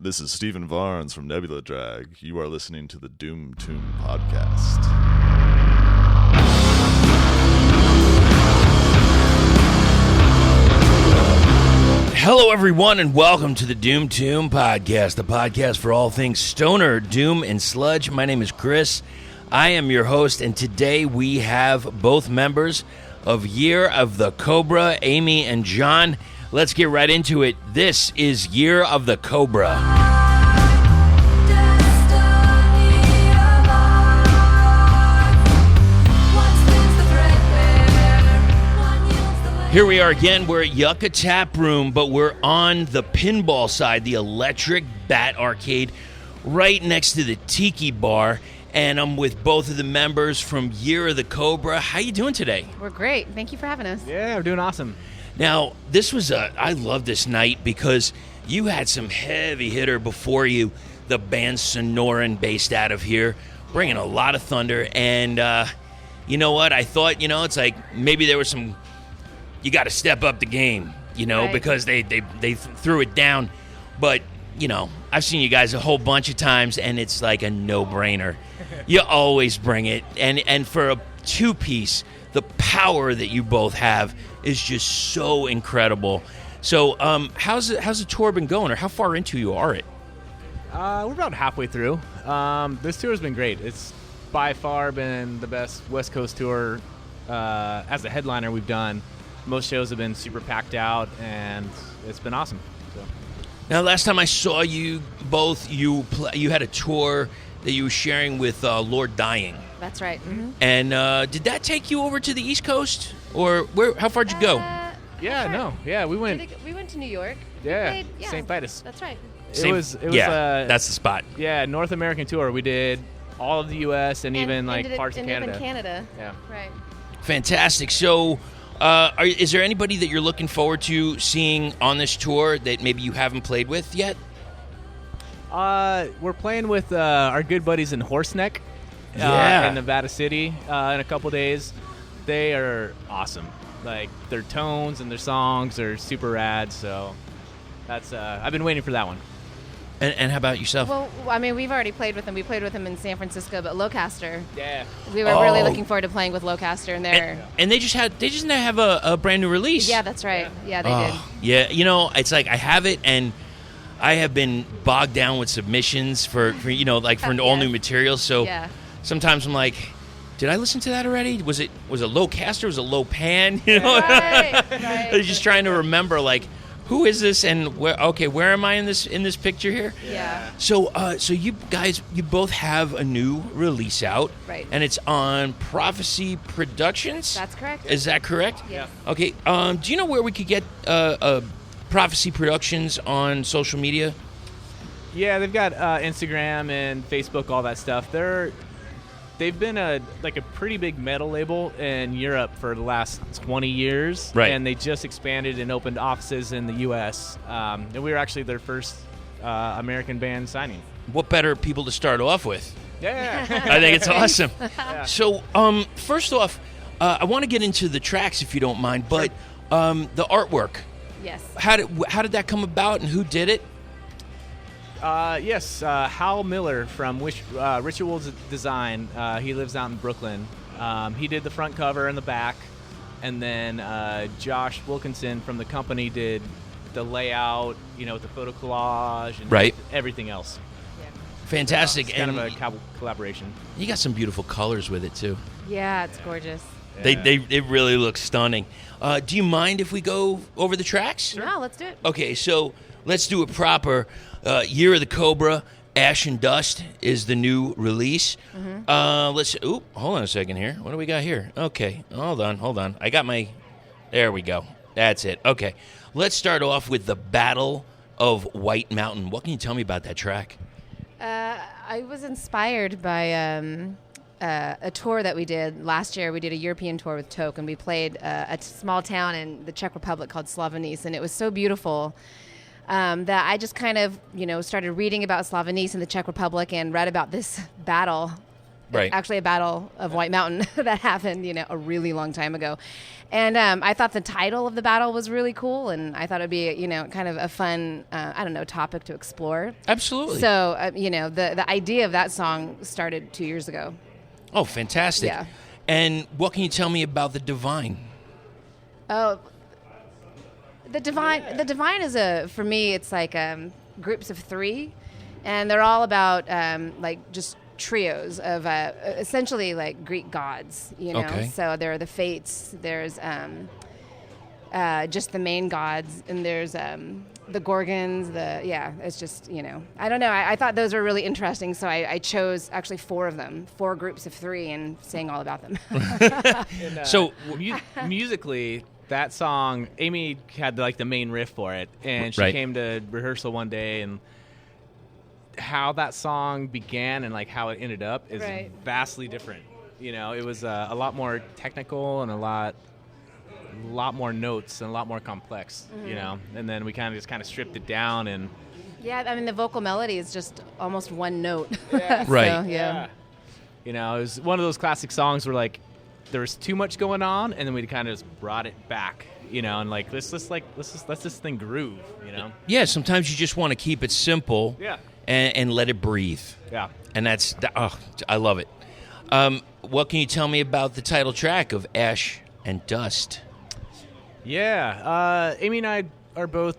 This is Stephen Varnes from Nebula Drag. You are listening to the Doom Tomb Podcast. Hello, everyone, and welcome to the Doom Tomb Podcast, the podcast for all things stoner, doom, and sludge. My name is Chris. I am your host, and today we have both members of Year of the Cobra, Amy and John. Let's get right into it. This is Year of the Cobra. Here we are again. We're at Yucca Tap Room, but we're on the pinball side, the electric bat arcade, right next to the Tiki Bar. And I'm with both of the members from Year of the Cobra. How you doing today? We're great. Thank you for having us. Yeah, we're doing awesome. Now, I love this night because you had some heavy hitter before you, the band Sonoran, based out of here, bringing a lot of thunder. And you know what? I thought, it's like maybe there was some, you got to step up the game, right. Because they threw it down. But, I've seen you guys a whole bunch of times, and it's like a no-brainer. You always bring it. And for a two-piece, the power that you both have is just so incredible. So how's the tour been going, or how far into you are it? We're about halfway through. This tour has been great. It's by far been the best West Coast tour as a headliner we've done. Most shows have been super packed out, and it's been awesome. So. Now, last time I saw you both, you had a tour that you were sharing with Lord Dying. That's right. Mm-hmm. And did that take you over to the East Coast, or how far did you go? We went. We went to New York. Yeah, St. Vitus. That's right. It was. That's the spot. Yeah, North American tour. We did all of the U.S. and even parts of Canada. Even Canada. Yeah. Right. Fantastic. So, is there anybody that you're looking forward to seeing on this tour that maybe you haven't played with yet? We're playing with our good buddies in Horseneck in Nevada City in a couple days. They are awesome. Like, their tones and their songs are super rad, so that's I've been waiting for that one. And how about yourself? Well, I mean, we've already played with them. We played with them in San Francisco, but Locaster. Yeah. We were really looking forward to playing with Locaster, and they just have a brand new release. Yeah, that's right. Yeah, they did. Yeah, it's like I have it, and I have been bogged down with submissions for all new material. So sometimes I'm like, did I listen to that already? Was it Locaster? Was it Low Pan? Right. I'm just trying to remember, like, who is this, and where am I in this picture here? Yeah. So you guys, you both have a new release out, right? And it's on Prophecy Productions. That's correct. Is that correct? Yes. Okay. Do you know where we could get Prophecy Productions on social media? Yeah, they've got Instagram and Facebook, all that stuff. They've been a pretty big metal label in Europe for the last 20 years. Right. And they just expanded and opened offices in the U.S. And we were actually their first American band signing. What better people to start off with? Yeah. I think it's awesome. Yeah. So, first off, I want to get into the tracks if you don't mind, but the artwork. Yes. How did that come about, and who did it? Yes, Hal Miller from Rituals Design. He lives out in Brooklyn. He did the front cover and the back, and then Josh Wilkinson from the company did the layout, with the photo collage and everything else. Yeah. Fantastic. It's kind of a collaboration. You got some beautiful colors with it too. Yeah, it's gorgeous. Yeah. They really look stunning. Do you mind if we go over the tracks? Sure. No, let's do it. Okay, so let's do it proper. Year of the Cobra, Ash and Dust is the new release. Mm-hmm. Hold on a second here. What do we got here? Okay, hold on. There we go. That's it. Okay, let's start off with the Battle of White Mountain. What can you tell me about that track? I was inspired by a tour that we did last year. We did a European tour with Toke, and we played a small town in the Czech Republic called Slavonice, and it was so beautiful that I just kind of, started reading about Slavonice in the Czech Republic and read about this battle Right. Actually, a battle of White Mountain that happened, a really long time ago. And I thought the title of the battle was really cool, and I thought it'd be, kind of a fun, topic to explore. Absolutely. So, the idea of that song started 2 years ago. Oh, fantastic. Yeah. And what can you tell me about the Divine? Oh, the Divine is for me, it's like groups of three, and they're all about just trios of essentially like Greek gods, Okay. So there are the Fates, there's just the main gods, and there's the Gorgons, it's just, I don't know. I thought those were really interesting, so I chose actually four of them, four groups of three, and sang all about them. And, So- musically, that song, Amy had like the main riff for it, and she Right. came to rehearsal one day, and how that song began and like how it ended up is Right. vastly different. It was a lot more technical and a lot more notes and a lot more complex. And then we kind of stripped it down, and Yeah, I mean, the vocal melody is just almost one note. Yeah. Right. So, yeah. it was one of those classic songs where like there was too much going on, and then we kind of just brought it back. And like let's this thing groove. Yeah, sometimes you just want to keep it simple. Yeah. And let it breathe. Yeah. And I love it. What can you tell me about the title track of Ash and Dust? Yeah, Amy and I are both,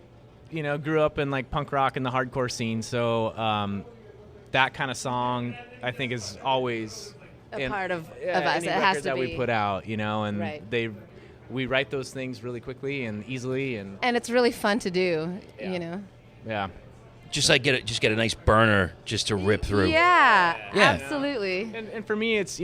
grew up in like punk rock and the hardcore scene, so that kind of song I think is always A part of us. any It has record to that be. we put out, and Right. we write those things really quickly and easily, and And it's really fun to do, yeah, Just get a nice burner just to rip through. Yeah, Yeah. absolutely. and for me it's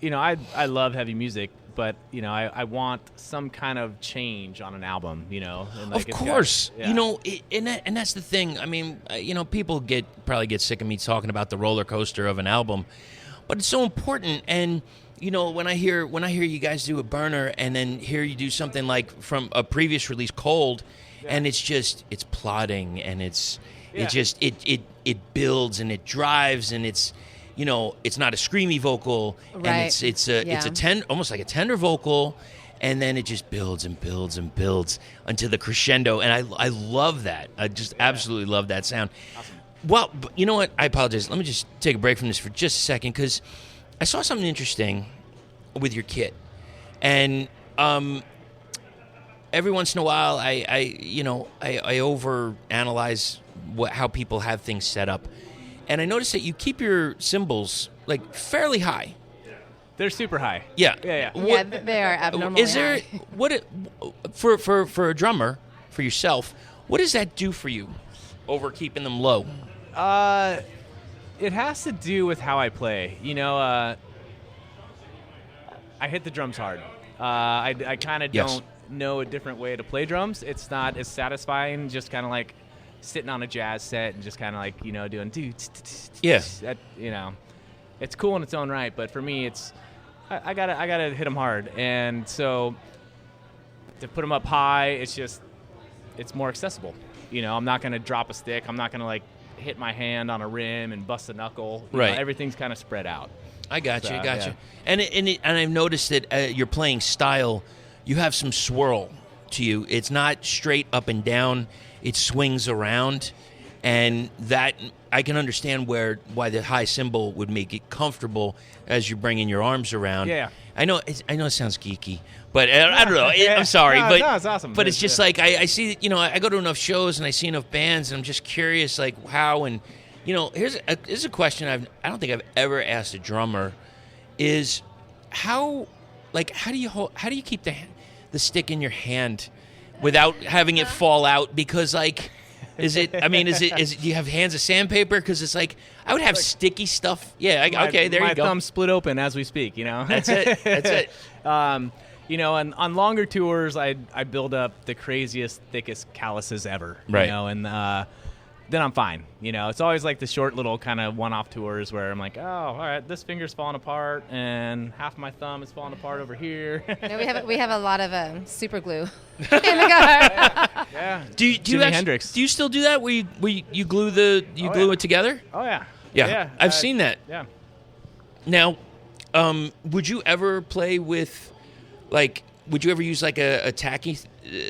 I love heavy music, but I want some kind of change on an album, and like Of it's course, got- and that's the thing. I mean, people probably get sick of me talking about the roller coaster of an album, but it's so important. And when I hear you guys do a burner, and then hear you do something like from a previous release, Cold, and it's plodding, and it builds and it drives, and it's not a screamy vocal, Right. and it's a almost like a tender vocal. And then it just builds and builds and builds until the crescendo. And I love that. I just absolutely love that sound. Awesome. Well, you know what? I apologize. Let me just take a break from this for just a second, because I saw something interesting with your kit. And every once in a while, I overanalyze how people have things set up. And I noticed that you keep your cymbals like fairly high. they're super high. Yeah. Yeah. Yeah, they are abnormally Is there high. for a drummer, for yourself, what does that do for you over keeping them low? It has to do with how I play. I hit the drums hard. I kind of Yes. don't know a different way to play drums. It's not as satisfying just kind of like sitting on a jazz set and just kind of like, doing Yeah. that, it's cool in its own right, but for me it's I gotta hit them hard, and so to put them up high, it's more accessible. I'm not gonna drop a stick. I'm not gonna like hit my hand on a rim and bust a knuckle. Right. Everything's kind of spread out. I got you. Yeah. And I've noticed that your playing style, you have some swirl to you. It's not straight up and down. It swings around, and that I can understand why the high cymbal would make it comfortable as you're bringing your arms around. Yeah. I know it sounds geeky, but I don't know. I'm sorry, No, but no, it's awesome. But it's just like I see. I go to enough shows and I see enough bands, and I'm just curious, like how and. Here's a question I don't think I've ever asked a drummer, is how do you keep the stick in your hand without having it fall out? Because do you have hands of sandpaper? Because it's like I would have sticky stuff. Yeah, okay, there my you go. My thumb split open as we speak. That's it. And on longer tours, I build up the craziest, thickest calluses ever. Right. And then I'm fine. It's always like the short little kind of one-off tours where I'm like, oh, all right, this finger's falling apart and half my thumb is falling apart over here. We have a lot of super glue in the car. Yeah. Do you Jimi Hendrix. Do you still do that? Where you glue it together? Oh yeah. Yeah, I've seen that. Yeah. Now, would you ever play with, like, would you ever use like a tacky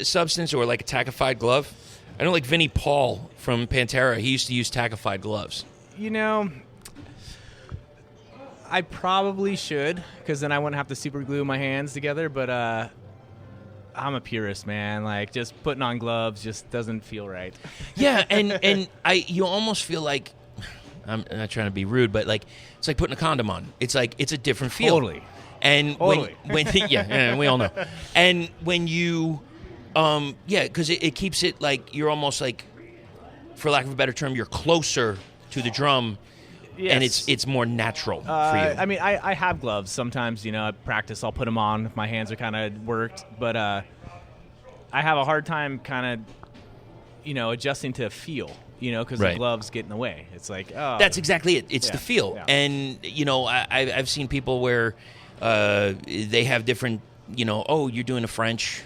substance or like a tackified glove? I know like Vinnie Paul from Pantera, he used to use tackified gloves. I probably should, because then I wouldn't have to super glue my hands together, but I'm a purist, man. Like, just putting on gloves just doesn't feel right. Yeah, and you almost feel like, I'm not trying to be rude, but like it's like putting a condom on. It's like it's a different feel. Totally. And totally. when yeah, we all know. And when you, because it keeps it like you're almost like, for lack of a better term, you're closer to the drum. Yes. And it's more natural for you. I mean, I have gloves. Sometimes, at practice, I'll put them on if my hands are kind of worked. But I have a hard time kind of, adjusting to feel, because the gloves get in the way. It's like, oh. That's exactly it. It's the feel. Yeah. And, I've seen people where they have different, you're doing a French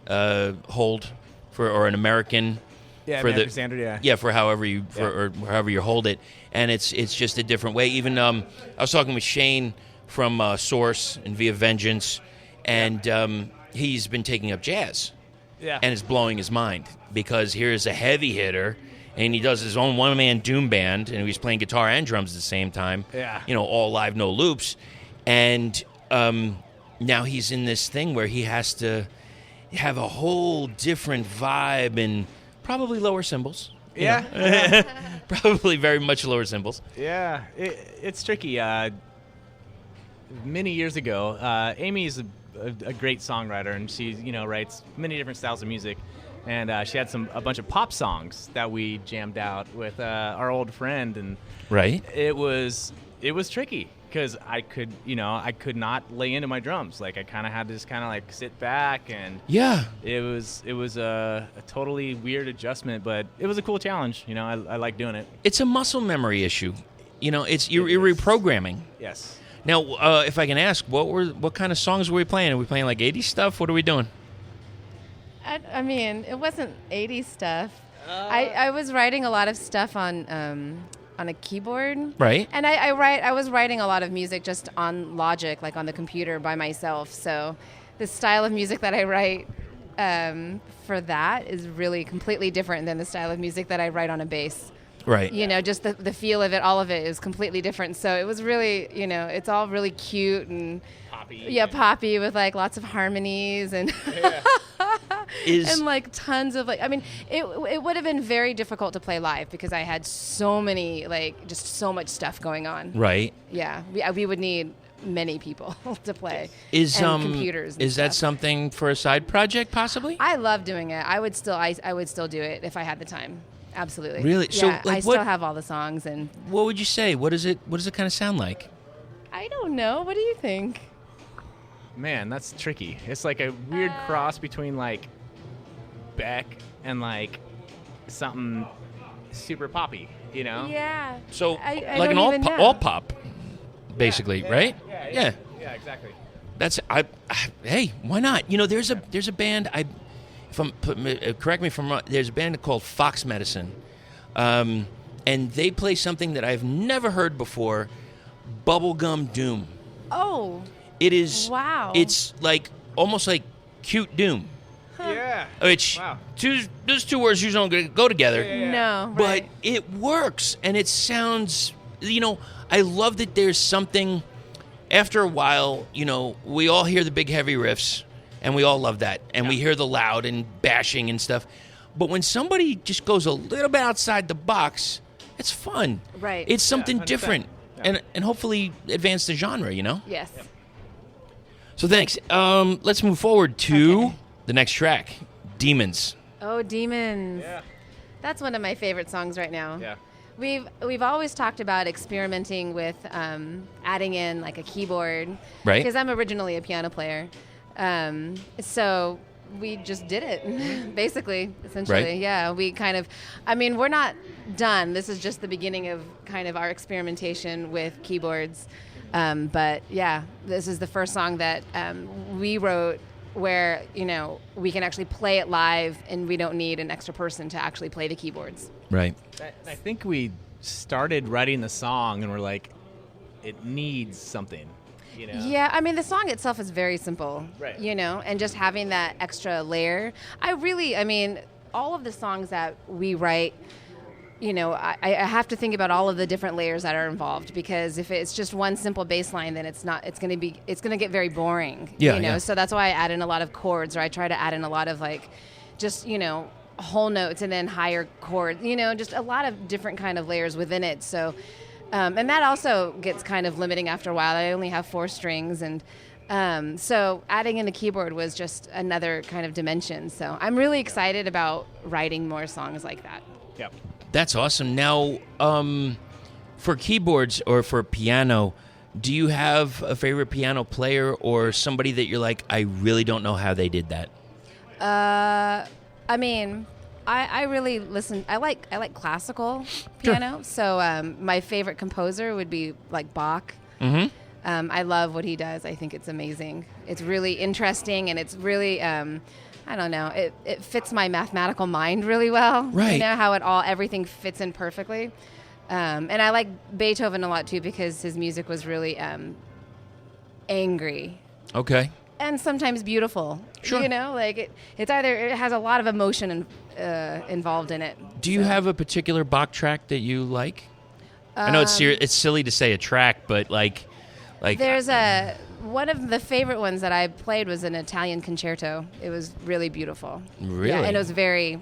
hold or an American. Yeah, for the standard, for however you or however you hold it, and it's just a different way. Even I was talking with Shane from Source and Via Vengeance, and he's been taking up jazz, and it's blowing his mind because here's a heavy hitter, and he does his own one-man doom band, and he's playing guitar and drums at the same time. Yeah, all live, no loops, and now he's in this thing where he has to have a whole different vibe and. Probably lower cymbals. Yeah. Probably very much lower cymbals. Yeah. It's tricky. Many years ago, Amy is a great songwriter, and she, writes many different styles of music. And she had a bunch of pop songs that we jammed out with our old friend. And right. It was tricky. Because I could not lay into my drums. Like, I kind of had to just kind of like sit back, and it was a totally weird adjustment, but it was a cool challenge. I like doing it. It's a muscle memory issue. You're reprogramming. Yes. Now, if I can ask, what kind of songs were we playing? Are we playing like 80s stuff? What are we doing? I mean, it wasn't 80s stuff. I was writing a lot of stuff on a keyboard. Right. And I was writing a lot of music just on Logic, like on the computer by myself. So the style of music that I write for that is really completely different than the style of music that I write on a bass. Right. Just the feel of it, all of it is completely different. So it was really, it's all really cute and poppy. Yeah, poppy with like lots of harmonies and and like tons of like, I mean, it would have been very difficult to play live because I had so many, like just so much stuff going on. Right. Yeah. We would need many people to play. And computers and is stuff. That something for a side project possibly? I love doing it. I would still do it if I had the time. Absolutely. Really? Yeah, So, like, I still have all the songs. And what would you say? What does it kind of sound like? I don't know. What do you think? Man, that's tricky. It's like a weird cross between like Beck and like something super poppy, Yeah. So I like don't an even know. all pop, basically, right? Yeah, exactly. That's hey, why not? There's a band correct me if I'm wrong. There's a band called Fox Medicine, and they play something that I've never heard before, bubblegum doom. Oh. It is. Wow. It's like almost like cute doom. Huh. Yeah. Which those two words usually don't go together. Yeah. No, but right. it works, and it sounds. I love that there's something. After a while, we all hear the big heavy riffs, and we all love that, and we hear the loud and bashing and stuff. But when somebody just goes a little bit outside the box, it's fun. Right. It's something 100%. different, and hopefully advance the genre. Yes. Yep. So thanks. Let's move forward to the next track, Demons. Oh, Demons. Yeah. That's one of my favorite songs right now. Yeah. We've always talked about experimenting with adding in like a keyboard. Right. Because I'm originally a piano player. So we just did it, basically, essentially. Right. Yeah, we kind of, we're not done. This is just the beginning of kind of our experimentation with keyboards. But yeah, this is the first song that we wrote where, we can actually play it live and we don't need an extra person to actually play the keyboards. Right. I think we started writing the song and we're like, it needs something. You know? Yeah, I mean, the song itself is very simple, Right. you know, and just having that extra layer. I mean, all of the songs that we write, you know, I have to think about all of the different layers that are involved, because if it's just one simple bass line, then it's going to get very boring, Yeah, you know, yeah. so that's why I add in a lot of chords, or I try to add in a lot of like, just, you know, whole notes and then higher chords, you know, just a lot of different kind of layers within it. So, and that also gets kind of limiting after a while. I only have 4 strings, and so adding in a keyboard was just another kind of dimension. So I'm really excited about writing more songs like that. Yep. That's awesome. Now, for keyboards or for piano, do you have a favorite piano player or somebody that you're like, I really don't know how they did that? I mean, I really listen. I like classical piano. So my favorite composer would be like Bach. Mm-hmm. I love what he does. I think it's amazing. It's really interesting, and it's really, I don't know, it fits my mathematical mind really well. Right. You know, how everything fits in perfectly. And I like Beethoven a lot, too, because his music was really angry. Okay. And sometimes beautiful. Sure. You know, like it has a lot of emotion involved in it. Do you have a particular Bach track that you like? I know it's silly to say a track, but like There's one of the favorite ones that I played was an Italian concerto. It was really beautiful. Really? Yeah, and it was very,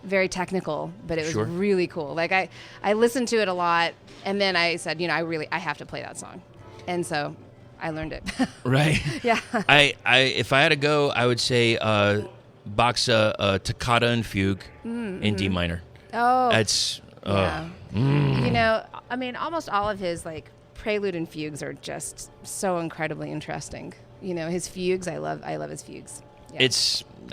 very technical, but it was Sure. really cool. Like I listened to it a lot, and then I said, you know, I have to play that song. And so I learned it. Right. Yeah. I if I had to go, I would say Bach's Toccata and Fugue in D minor. Oh. That's Yeah. You know, I mean, almost all of his like prelude and fugues are just so incredibly interesting. You know, his fugues, I love his fugues. Yeah.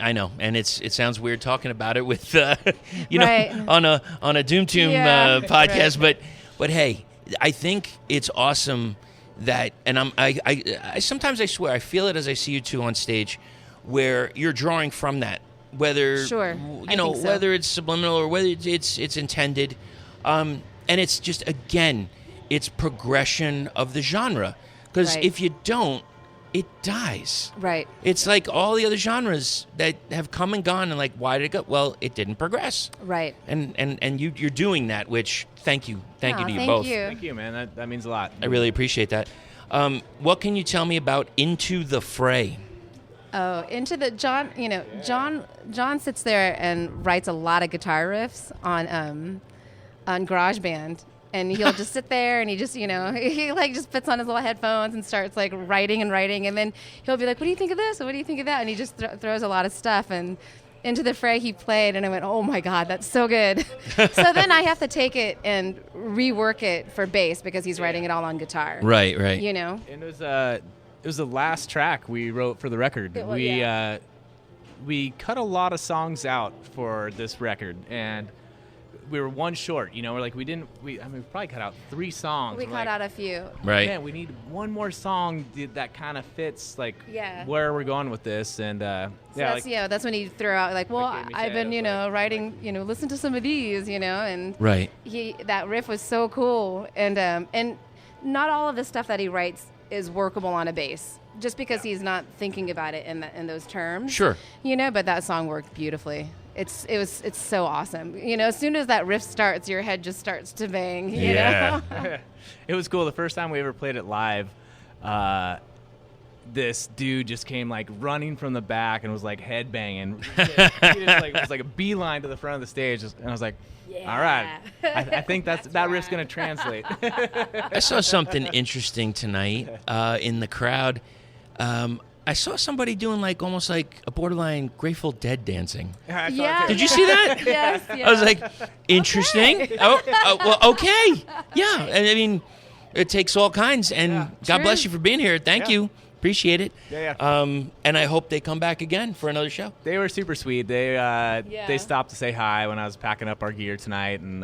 I know, and it sounds weird talking about it with you Right. know on a Doom Tomb Yeah. podcast, Right. but hey, I think it's awesome that, and I sometimes I swear I feel it as I see you two on stage, where you're drawing from that, whether Sure. you I know think so. whether it's subliminal or whether it's intended, and it's just again it's progression of the genre, because Right. if you don't, it dies. Right. It's like all the other genres that have come and gone, and like, why did it go? Well, it didn't progress. Right. And you're doing that, which thank you to you Thank both. you. Thank you, man. That means a lot. I really appreciate that. What can you tell me about Into the Fray? Oh, into the John. You know, John sits there and writes a lot of guitar riffs on GarageBand. And he'll just sit there, and he just, you know, he like just puts on his little headphones and starts like writing, and then he'll be like, "What do you think of this? Or what do you think of that?" And he just throws a lot of stuff. And Into the Fray he played, and I went, "Oh my God, that's so good." So then I have to take it and rework it for bass, because he's writing it all on guitar. Right. You know. And it was the last track we wrote for the record. It was, We cut a lot of songs out for this record, and we were one short. You know, we're like we probably cut out 3 songs. We We're cut like, out a few. Right. Man, we need one more song that kind of fits like Yeah. where we're going with this, and So that's when he threw out like, well, Like Amy I've said, been, it you was know, like- writing, you know, listen to some of these, you know, and Right. that riff was so cool, and not all of the stuff that he writes is workable on a bass, just because he's not thinking about it in those terms. Sure. You know, but that song worked beautifully. It's so awesome. You know, as soon as that riff starts, your head just starts to bang. You Yeah. know? It was cool. The first time we ever played it live, this dude just came like running from the back and was like head banging. It was like a beeline to the front of the stage, and I was like, "All right, I think that riff's gonna translate." I saw something interesting tonight in the crowd. I saw somebody doing like almost like a borderline Grateful Dead dancing. I thought Yeah. too. Did you see that? Yes. I was like, interesting. Okay. Well, okay. Yeah. And I mean, it takes all kinds. And God True. bless you for being here. Thank Yeah. you. Appreciate it. Yeah. And I hope they come back again for another show. They were super sweet. They stopped to say hi when I was packing up our gear tonight, and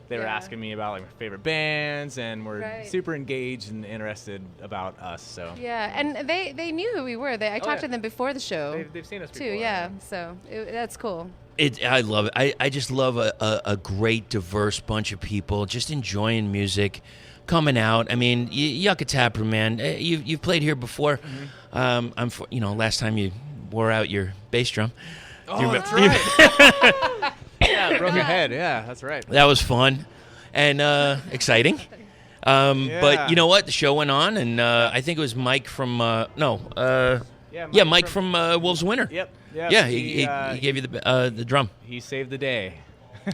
they were Yeah. asking me about like my favorite bands, and were Right. super engaged and interested about us. So Yeah, and they knew who we were. I talked yeah. to them before the show. they've seen us too. before. Yeah, so that's cool. I love it. I just love a great, diverse bunch of people just enjoying music, coming out. I mean, Yucca Tap Room, man. You've played here before. Last time you wore out your bass drum. Oh, that's right. Yeah, broke your head. Yeah, that's right. That was fun and exciting. But you know what? The show went on, and I think it was Mike from Mike from Wolves Winter. Yep. Yeah, he gave you the drum. He saved the day.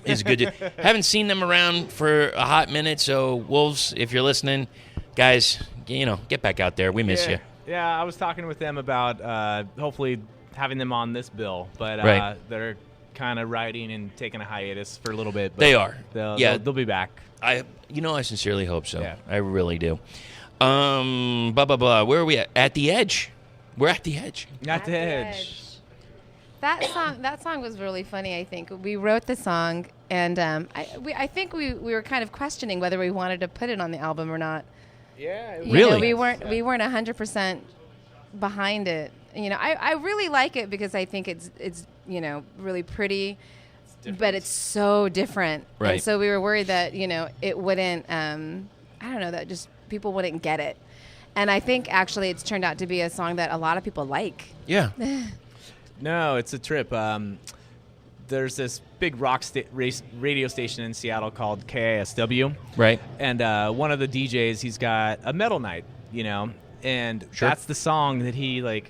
He's a good dude. Haven't seen them around for a hot minute, so Wolves, if you're listening, guys, get back out there. We miss you. Yeah, I was talking with them about hopefully having them on this bill, but Right. they're kind of riding and taking a hiatus for a little bit. But They are. They'll be back. I sincerely hope so. Yeah. I really do. Blah, blah, blah. Where are we at? At the edge. We're at the edge. At the edge. That song was really funny. I think we wrote the song, and I think we were kind of questioning whether we wanted to put it on the album or not. Yeah. Really? We weren't 100% behind it. I really like it because I think it's really pretty, but it's so different. Right. And so we were worried that it wouldn't. That just people wouldn't get it. And I think actually it's turned out to be a song that a lot of people like. Yeah. No, it's a trip. There's this big rock radio station in Seattle called KISW. Right. And one of the DJs, he's got a metal night, and that's the song that he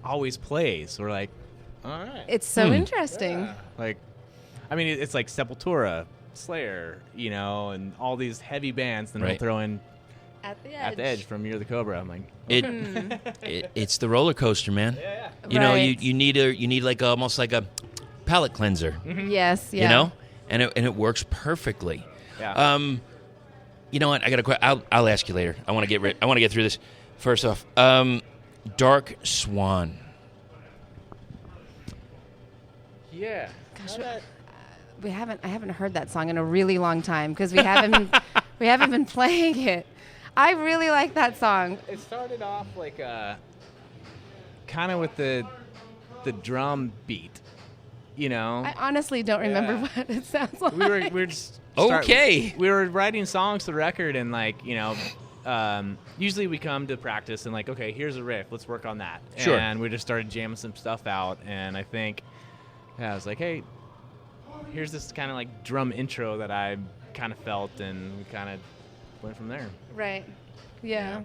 always plays. We're like, all right. It's so interesting. Yeah. It's like Sepultura, Slayer, and all these heavy bands. Then we'll throw in At the Edge from Year of the Cobra. I'm like, it's the roller coaster, man. Yeah. You need almost like a palate cleanser. Yes. Yeah. And it works perfectly. Yeah. You know what? I got a question. I'll ask you later. I want to get through this. First off, Dark Swan. Yeah. Gosh, I haven't heard that song in a really long time because we haven't been playing it. I really like that song. It started off kind of with the drum beat, I honestly don't remember what it sounds like. We were just Okay. We were writing songs to the record, and usually we come to practice and okay, here's a riff, let's work on that. Sure. And we just started jamming some stuff out, and I think, I was like, hey, here's this kind of drum intro that I kind of felt, and we kind of went from there. Right. Yeah.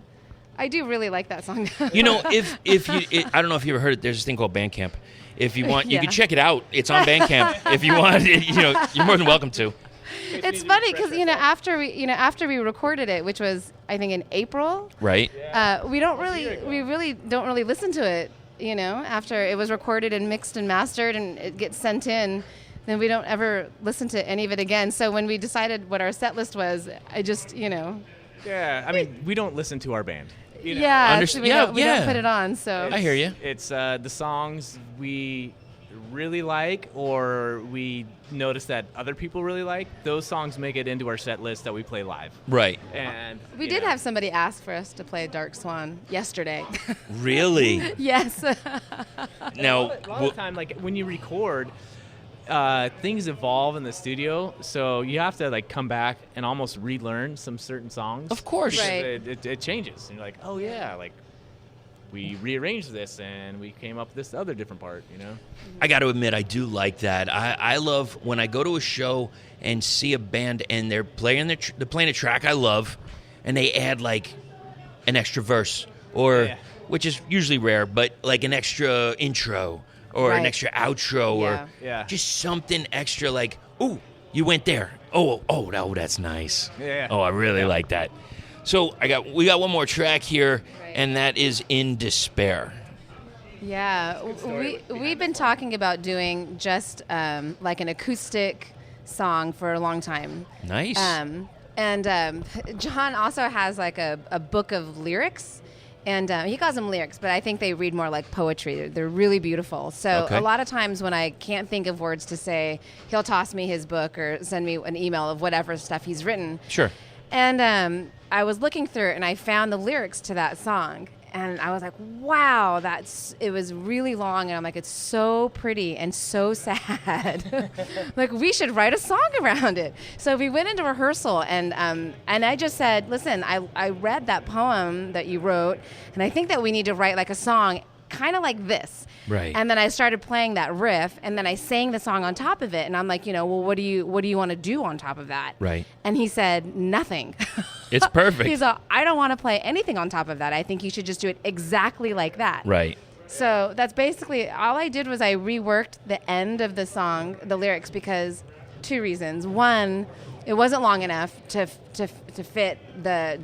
I do really like that song. If you, I don't know if you ever heard it. There's this thing called Bandcamp. If you want, you can check it out. It's on Bandcamp. If you want, you're more than welcome to. It's funny because after we recorded it, which was I think in April. Right. We really don't really listen to it. After it was recorded and mixed and mastered and it gets sent in, then we don't ever listen to any of it again. So when we decided what our set list was, I just Yeah, we don't listen to our band. Yeah, so we don't put it on. So I hear you. It's the songs we really like, or we notice that other people really like. Those songs make it into our set list that we play live. Right. And we did have somebody ask for us to play Dark Swan yesterday. Really? Yes. Now, a lot of the time, when you record, things evolve in the studio, so you have to come back and almost relearn some certain songs. Of course. Right. It changes. And you're like, oh yeah, we rearranged this and we came up with this other different part, I got to admit, I do like that. I love when I go to a show and see a band and they're playing a track I love, and they add an extra verse which is usually rare, but an extra intro or an extra outro or just something extra ooh, you went there. Oh, that's nice. Yeah. Oh, I really like that. So we got one more track here, and that is In Despair. Yeah, we've been talking about doing just an acoustic song for a long time. Nice. And John also has a book of lyrics, and he calls them lyrics, but I think they read more like poetry. They're really beautiful. So a lot of times when I can't think of words to say, he'll toss me his book or send me an email of whatever stuff he's written. Sure. And I was looking through it, and I found the lyrics to that song. and I was like, wow, it was really long. And I'm like, it's so pretty and so sad. Like, we should write a song around it. So we went into rehearsal, and I just said, listen, I read that poem that you wrote, and I think that we need to write like a song kind of like this. Right. And then I started playing that riff, and then I sang the song on top of it. And I'm like, well, what do you want to do on top of that? Right. And he said, nothing. It's perfect. He's like, I don't want to play anything on top of that. I think you should just do it exactly like that. Right. So that's basically all I did. Was I reworked the end of the song, the lyrics, because 2 reasons. One, it wasn't long enough to fit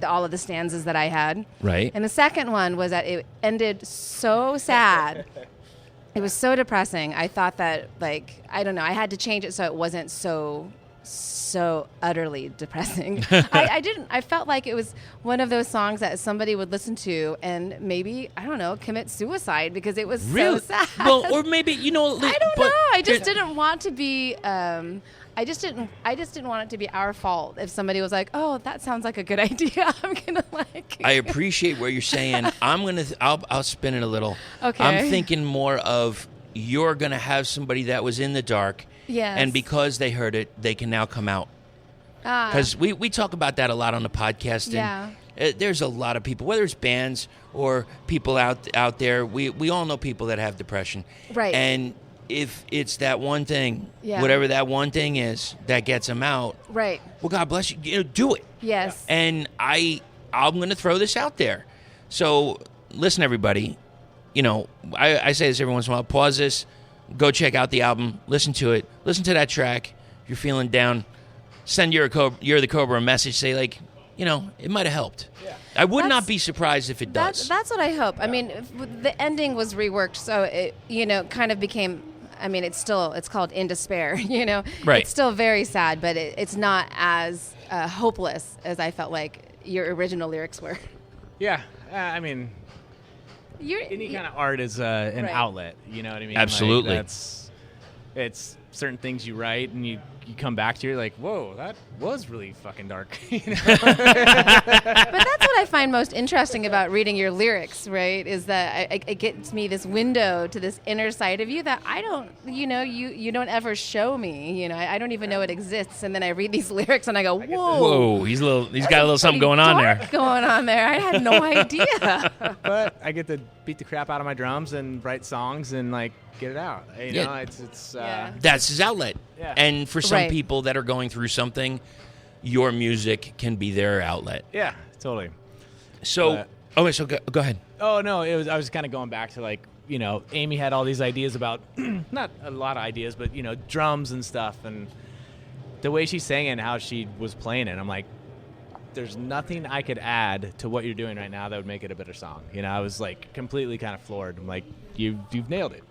all of the stanzas that I had. Right. And the second one was that it ended so sad. It was so depressing. I thought that, like, I don't know, I had to change it so it wasn't so utterly depressing. I felt like it was one of those songs that somebody would listen to and maybe, I don't know, commit suicide because it was so sad. Well, or maybe, I don't know. I just didn't want to be I just didn't want it to be our fault if somebody was like, "Oh, that sounds like a good idea. I'm gonna like." I appreciate what you're saying. I'll spin it a little. Okay. I'm thinking more of you're gonna have somebody that was in the dark, yes, and because they heard it, they can now come out. Because we talk about that a lot on the podcast. And yeah. There's a lot of people, whether it's bands or people out there. We all know people that have depression, right? And if it's that one thing, yeah, whatever that one thing is that gets them out, right? Well, God bless you. Do it. Yes. And I'm going to throw this out there. So listen, everybody. I say this every once in a while. Pause this. Go check out the album. Listen to it. Listen to that track. If you're feeling down, send Year the Cobra a message. Say, like, it might have helped. Yeah. I would not be surprised if it does. That's what I hope. I mean, the ending was reworked, so it kind of became. I mean, it's called In Despair, Right. It's still very sad, but it's not as hopeless as I felt like your original lyrics were. Yeah, I mean, any kind of art is an right, outlet, you know what I mean? Absolutely. Like, it's certain things you write and you come back to, you're like, whoa, that was really fucking dark. But that's what I find most interesting about reading your lyrics, right? Is that it gets me this window to this inner side of you that I don't, you don't ever show me. I don't even know it exists. And then I read these lyrics and I go, whoa, he's got a little something going on there. I had no idea. But I get to beat the crap out of my drums and write songs and like get it out. It's that's his outlet. Yeah. And for some Right, people that are going through something, your music can be their outlet. Yeah, totally. So, so go ahead. Oh no, I was kind of going back to, like, Amy had all these ideas about not a lot of ideas, but drums and stuff, and the way she sang it and how she was playing it, I'm like, there's nothing I could add to what you're doing right now that would make it a better song. I was like completely kind of floored. I'm like, you've nailed it.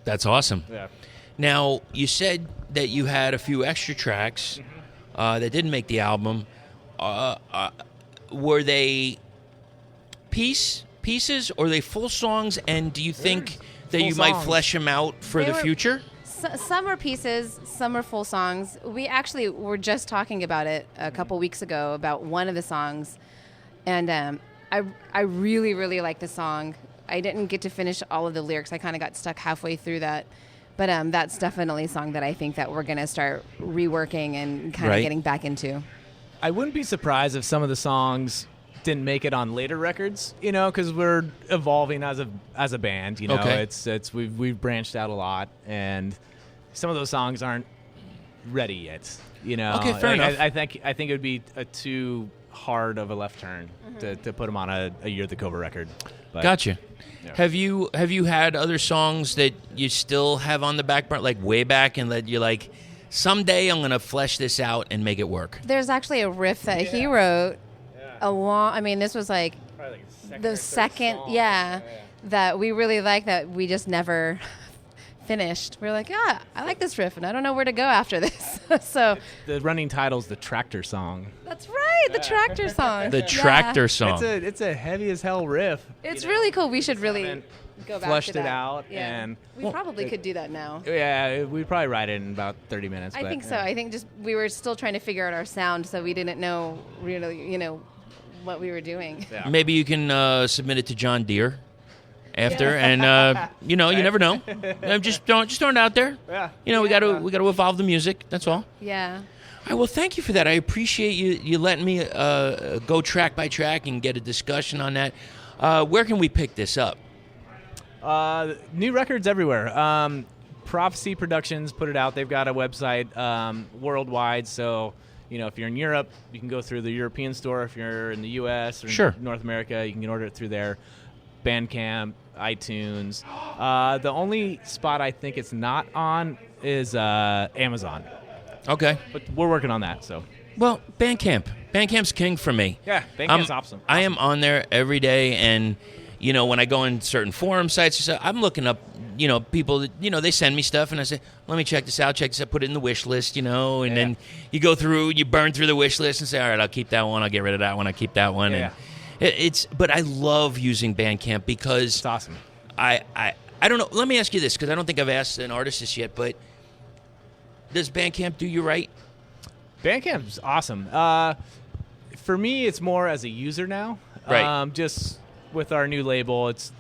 That's awesome. Yeah. Now, you said that you had a few extra tracks that didn't make the album. Were they pieces or are they full songs? And do you think that you might flesh them out for the future? Some were pieces, some were full songs. We actually were just talking about it a couple weeks ago, about one of the songs. And I really, really like the song. I didn't get to finish all of the lyrics. I kind of got stuck halfway through that. But that's definitely a song that I think that we're going to start reworking and kind of getting back into. I wouldn't be surprised if some of the songs didn't make it on later records, because we're evolving as a band. Okay. It's we've branched out a lot, and some of those songs aren't ready yet. Okay, fair enough. I think it would be too hard of a left turn to put them on a Year of the Cobra record. But, gotcha. Yeah. Have you had other songs that you still have on the back burner, like way back, and that you're like, someday I'm going to flesh this out and make it work? There's actually a riff that he wrote this was like the second, that we really like that we just never finished. We were like, I like this riff, and I don't know where to go after this. So the running title's the Tractor Song. That's right, the Tractor Song. The Tractor Song. It's a heavy as hell riff. It's really cool. We should really go back flushed to that. it out, Yeah. and we probably could do that now. Yeah, we'd probably write it in about 30 minutes. I think so. I think just we were still trying to figure out our sound, so we didn't know really, what we were doing. Yeah. Maybe you can submit it to John Deere after, and you never know. Just throwing it out there. Yeah. We got to evolve the music. That's all. Yeah. All right, well, thank you for that. I appreciate you letting me go track by track and get a discussion on that. Where can we pick this up? New records everywhere. Prophecy Productions put it out. They've got a website worldwide. So, if you're in Europe, you can go through the European store. If you're in the U.S. or Sure. North America, you can order it through there. Bandcamp, iTunes. The only spot I think it's not on is Amazon. Okay. But we're working on that. So. Well, Bandcamp. Bandcamp's king for me. Yeah, Bandcamp's awesome. I am on there every day, and when I go in certain forum sites, I'm looking up, people that, they send me stuff, and I say, let me check this out, put it in the wish list, and then you go through, you burn through the wish list and say, all right, I'll keep that one, I'll get rid of that one, I'll keep that one. Yeah. And but I love using Bandcamp because It's awesome. I don't know. Let me ask you this, because I don't think I've asked an artist this yet, but does Bandcamp do you right? Bandcamp's awesome. For me, it's more as a user now. Right. Just with our new label, it's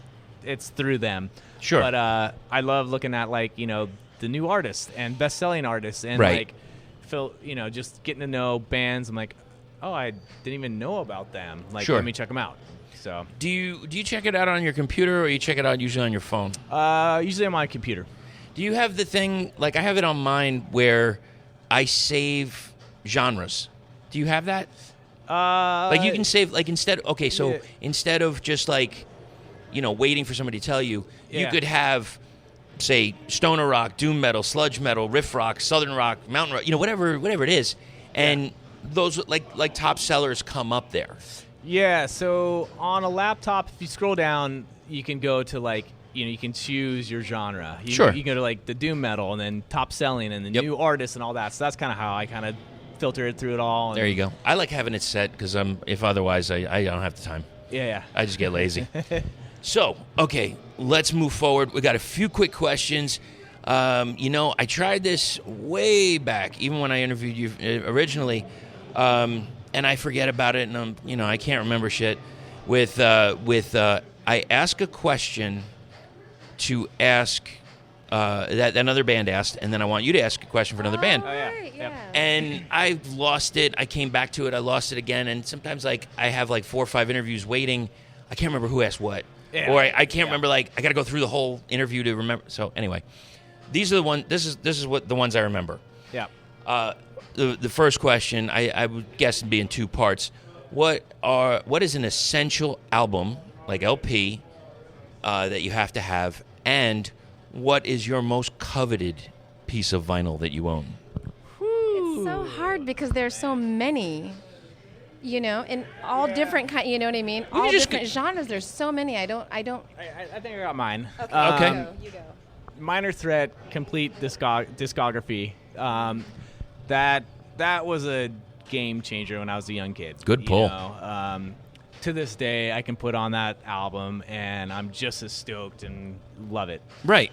through them. Sure. But I love looking at the new artists and best-selling artists and Right. just getting to know bands. I'm like, oh, I didn't even know about them. Sure. Let me check them out. So Do you check it out on your computer, or you check it out usually on your phone? usually on my computer. Do you have the thing, I have it on mine, where I save genres? Do you have that? You can save, instead of just waiting for somebody to tell you, you Yeah. could have, say, stoner rock, doom metal, sludge metal, riff rock, southern rock, mountain rock, whatever it is, and those like top sellers come up there. Yeah, so on a laptop, if you scroll down, you can go to you can choose your genre. Sure. You go to the doom metal and then top selling and the Yep. new artists and all that. So that's kind of how I kind of filter it through it all. And There you go. I like having it set because if otherwise I don't have the time. Yeah. I just get lazy. So, okay, let's move forward. We got a few quick questions. I tried this way back, even when I interviewed you originally, and I forget about it, and I can't remember shit. I ask a question to ask that another band asked, and then I want you to ask a question for another band. Oh, yeah. Right, Yep. And I lost it. I came back to it. I lost it again. And sometimes, I have 4 or 5 interviews waiting. I can't remember who asked what. Yeah. Or I can't remember, I got to go through the whole interview to remember. So, anyway, these are the ones. This is what the ones I remember. Yeah. The first question, I would guess, would be in 2 parts. What is an essential album, like LP, that you have to have? And what is your most coveted piece of vinyl that you own? It's so hard because there's so many, in all different kind. You know what I mean? All just different genres. There's so many. I don't. I think I got mine. Okay. You go. Minor Threat complete discography. That was a game changer when I was a young kid. Good pull. To this day, I can put on that album, and I'm just as stoked and love it. Right.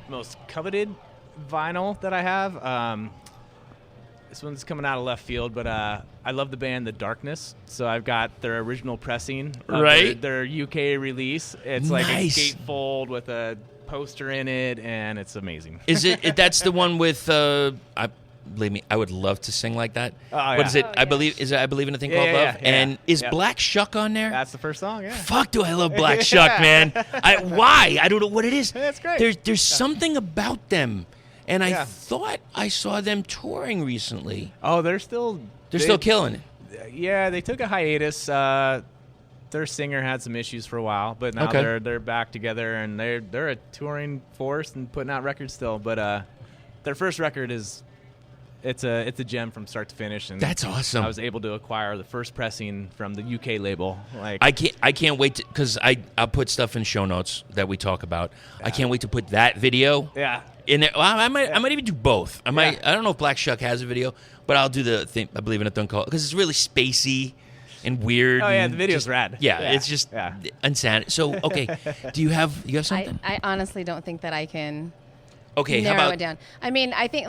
Most coveted vinyl that I have. This one's coming out of left field, but I love the band The Darkness. So I've got their original pressing of Right. their UK release. It's like a Nice. gatefold with a poster in it, and it's amazing. Is it? That's the one with. Believe me, I would love to sing like that. Oh, yeah. What is it? Oh, I believe. Is it? I believe in a thing called Yeah, love. yeah. And is Yep. Black Shuck on there? That's the first song, yeah. Fuck, do I love Black Shuck, man? Why? I don't know what it is. That's great. There's something about them, and I Yeah. thought I saw them touring recently. Oh, they're still Killing it. Yeah, they took a hiatus. Their singer had some issues for a while, but now Okay. they're back together and they're a touring force and putting out records still. But their first record is it's a gem from start to finish. And That's awesome. I was able to acquire the first pressing from the UK label. I can't wait because I'll put stuff in show notes that we talk about. I can't wait to put that video yeah. in there. Well, I might even do both. I don't know if Black Shuck has a video, but I'll do the thing. I believe in a thing called, because it's really spacey and weird. Oh yeah, and the video's just- rad. Yeah, it's just insanity. So okay, do you have something? I honestly don't think that I can Okay, narrow how about it down. I mean, I think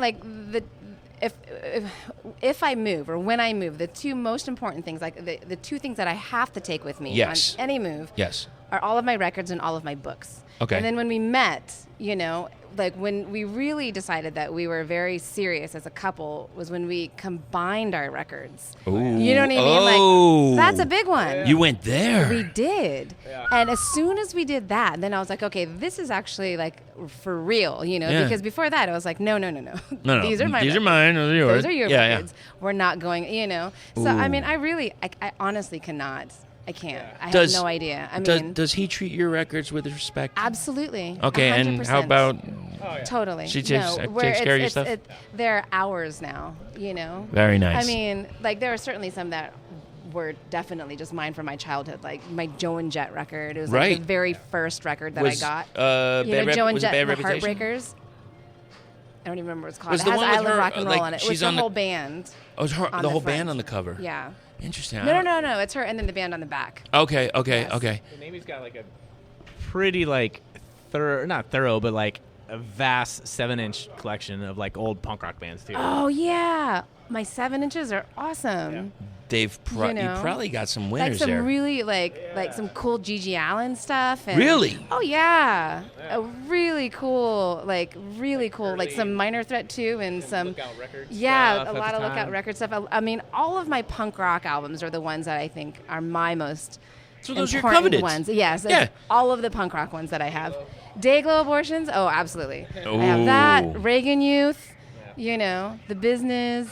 if I move or when I move, the two most important things, like the two things that I have to take with me Yes. on any move, Yes. are all of my records and all of my books. Okay. And then when we met, you know, like when we really decided that we were very serious as a couple was when we combined our records. Ooh. You know what I mean? Oh. Like, that's a big one. You went there. We did. Yeah. And as soon as we did that, then I was like, okay, this is actually like for real, you know, Yeah. because before that I was like, no. No. These are my These are records. mine. Those are yours. Those are your yeah, records. We're not going, you know. So, I mean, I honestly cannot. I can't. I have no idea. I mean, does he treat your records with respect? absolutely. Okay, 100%. and how about Totally. She takes care of your stuff? They're ours now, you know. Very nice. I mean, like there are certainly some that were definitely just mine from my childhood, like my Joe and Jet record. It was like Right. the very first record that Was, I got. You know, Joe and was it Jet, Bad the Reputation? Heartbreakers. I don't even remember what it's called. Was It the has one with I Love her, Rock and Roll like, on it. It she's was the on the- whole band. Oh, it was her, on the whole front. band on the cover. Yeah. Interesting. No. It's her and then the band on the back. Okay. Yes. Okay. And Amy's got like a pretty like not thorough, but like a vast 7-inch collection of like old punk rock bands too. Oh yeah, my 7 inches are awesome. Dave, You you know, probably got some Like winners some there. really like some cool Gigi Allen stuff. And, Really? Oh yeah. A really cool, like some Minor Threat too, and some. Lookout Records Yeah, stuff a at lot the of Lookout time. Record stuff. I mean, all of my punk rock albums are the ones that I think are my most So those are your important coveted ones. Yes, Yeah. all of the punk rock ones that I have. Dayglo Abortions. Oh, absolutely. I Ooh. have that. Reagan Youth. You know, The Business.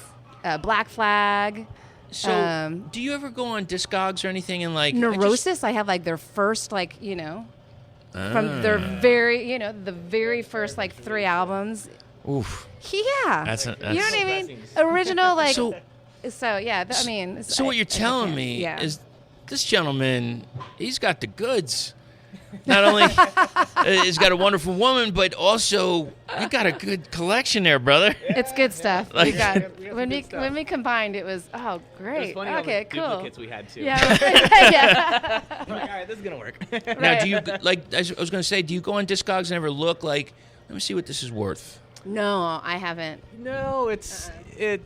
Black Flag. So, do you ever go on Discogs or anything and like Neurosis, I have like their first, like, you know, from their the very first like 3 albums. Oof. Yeah. That's you know what I mean? Blessings. Original, like, So- so yeah, I mean. So what you're telling me yeah. is this gentleman, he's got the goods. Not only he's got a wonderful woman, but also you got a good collection there, brother. It's good stuff. Like- we got We got when some we good stuff. when we combined, it was It was great. funny all Okay, the cool. duplicates we had too. Yeah. yeah. I'm like, all right, this is gonna work. Now, do you like? I was going to say, do you go on Discogs and ever look like? Let me see what this is worth. No, I haven't. No, it's it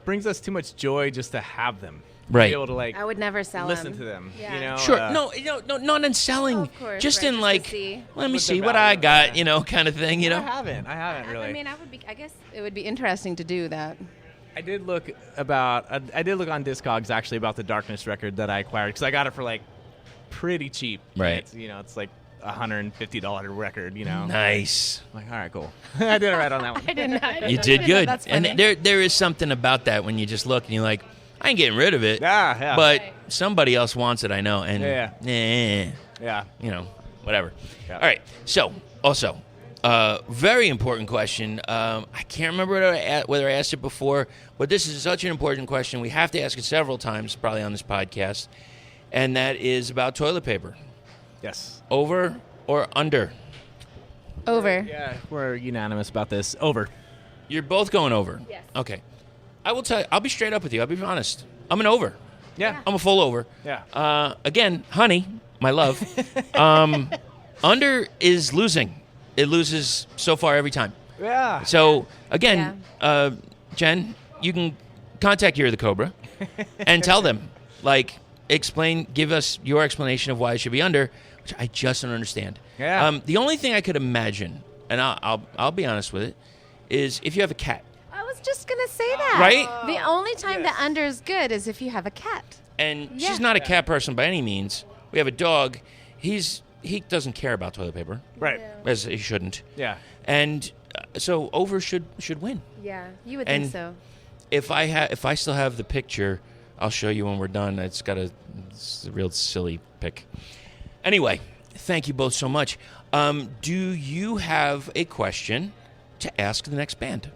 brings us too much joy just to have them. Right. Be able to like I would never sell listen them. to them. Yeah. You know. Sure. No, not in selling. Of course, just right, in just to like, see. let me What see the what value I of got, that. you know, kind of thing, you know. I haven't really. I mean, I guess it would be interesting to do that. I did look on Discogs actually about the Darkness record that I acquired because I got it for like pretty cheap. Right. It's, it's like $150 record. Nice. I'm like, all right, cool. I did it right on that one. I didn't. You did good. That's And funny. there is something about that when you just look and you're like, I ain't getting rid of it. Yeah. But Right. somebody else wants it, I know. And Yeah. you know, whatever. Yeah. All right. So, also, very important question. I can't remember whether I asked it before, but this is such an important question. We have to ask it several times, probably on this podcast, and that is about toilet paper. Yes. Over or under? Over. Yeah, we're unanimous about this. Over. You're both going over. Yes. Okay. I will tell you. I'll be straight up with you. I'll be honest. I'm an over. Yeah. I'm a full over. Yeah. Again, honey, my love. Under is losing. It loses so far every time. Yeah. So again, Jen, you can contact Year of the Cobra and tell them, like, give us your explanation of why it should be under, which I just don't understand. Yeah. The only thing I could imagine, and I'll be honest with it, is if you have a cat, I was just gonna say that. Right? The only time the under is good is if you have a cat. and Yeah. she's not a cat person by any means. We have a dog. He doesn't care about toilet paper, Right. as he shouldn't. Yeah. And so over should win. Yeah, you would And think so. If I still have the picture, I'll show you when we're done. It's a real silly pic. Anyway, thank you both so much. Do you have a question to ask the next band?